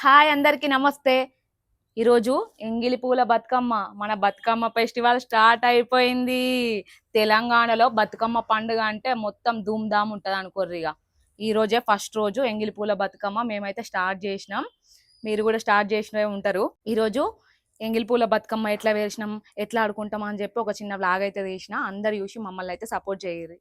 Hi అందరికి నమస్తే. ఈరోజు ఎంగిలి పూల బతుకమ్మ మన బతుకమ్మ ఫెస్టివల్ స్టార్ట్ అయిపోయింది. తెలంగాణలో బతుకమ్మ పండుగ అంటే మొత్తం ధూమ్ ధామ్ ఉంటుంది అనుకోర్రి. ఈ రోజే ఫస్ట్ రోజు ఎంగిలి పూల బతుకమ్మ మేమైతే స్టార్ట్ చేసినాం. మీరు కూడా స్టార్ట్ చేసినవే ఉంటారు. ఈరోజు ఎంగిలి పూల బతుకమ్మ ఎట్లా వేసినాం, ఎట్లా ఆడుకుంటాం అని చెప్పి ఒక చిన్న వ్లాగ్ అయితే తీసిన. అందరు చూసి మమ్మల్ని అయితే సపోర్ట్ చేయరు.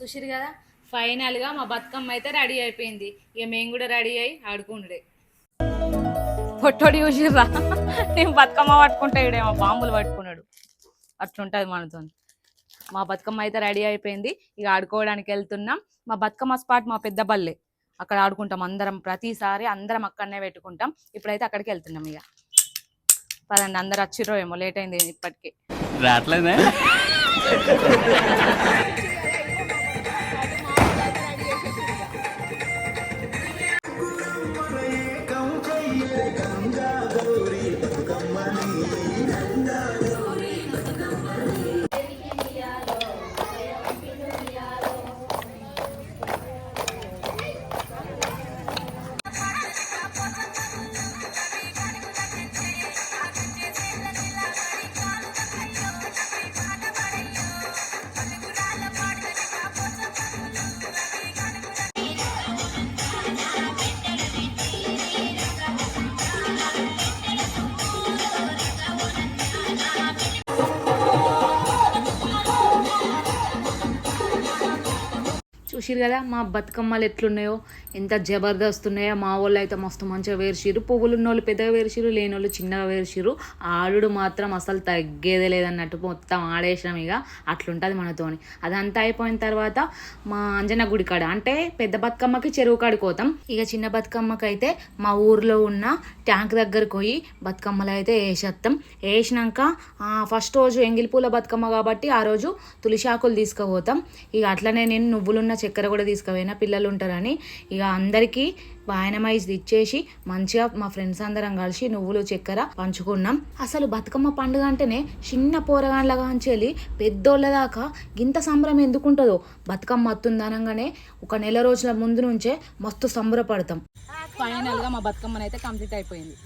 చూసిరు కదా, ఫైనల్ గా మా బతుకమ్మ అయితే రెడీ అయిపోయింది. ఇక మేము కూడా రెడీ అయ్యి ఆడుకుండే. పొట్టోడు చూసిర్రా, నేను బతుకమ్మ పట్టుకుంటా, ఇడేమో బాంబులు పట్టుకున్నాడు. అట్లుంటది మనతో. మా బతుకమ్మ అయితే రెడీ అయిపోయింది. ఇక ఆడుకోవడానికి వెళ్తున్నాం. మా బతుకమ్మ స్పాట్ మా పెద్ద బల్లే, అక్కడ ఆడుకుంటాం అందరం. ప్రతిసారి అందరం అక్కడనే పెట్టుకుంటాం. ఇప్పుడైతే అక్కడికి వెళ్తున్నాం. ఇక పదండి, అందరు వచ్చిర్రో ఏమో, లేట్ అయింది ఇప్పటికి. రావట్లేదే. చూసిరు కదా మా బతుకమ్మలు ఎట్లున్నాయో, ఎంత జబర్దస్త్ ఉన్నాయో. మా వాళ్ళు అయితే మస్తు మంచిగా వేర్చిరు. పువ్వులు ఉన్నోళ్ళు పెద్దగా వేర్చిరు, లేని వాళ్ళు చిన్నగా వేర్చిరు. ఆడుడు మాత్రం అసలు తగ్గేదే లేదన్నట్టు మొత్తం ఆడేసినాం. ఇక అట్లుంటుంది మనతోని. అదంతా అయిపోయిన తర్వాత మా అంజన గుడి కాడ, అంటే పెద్ద బతుకమ్మకి చెరువు కాడికి పోతాం. ఇక చిన్న బతుకమ్మకి అయితే మా ఊర్లో ఉన్న ట్యాంక్ దగ్గరకు పోయి బతుకమ్మలు అయితే వేసేస్తాం. వేసినాక ఫస్ట్ రోజు ఎంగిలిపూల బతుకమ్మ కాబట్టి ఆ రోజు తులిశాకులు తీసుకుపోతాం. ఇక అట్లనే నేను నువ్వులున్న చక్కెర కూడా తీసుకుపోయినా, పిల్లలు ఉంటారని. ఇక అందరికీ వాయనమైజ్ ఇచ్చేసి మంచిగా మా ఫ్రెండ్స్ అందరం కలిసి నువ్వులు చక్కెర పంచుకున్నాం. అసలు బతుకమ్మ పండుగ అంటేనే చిన్న పోరగాండ్లగా అంచేలి పెద్దోళ్ళ దాకా గింత సంబరం ఎందుకుంటుందో. బతుకమ్మ వస్తుందనగానే ఒక నెల రోజుల ముందు నుంచే మస్తు సంబరపడతాం. ఫైనల్గా మా బతుకమ్మనైతే కంప్లీట్ అయిపోయింది.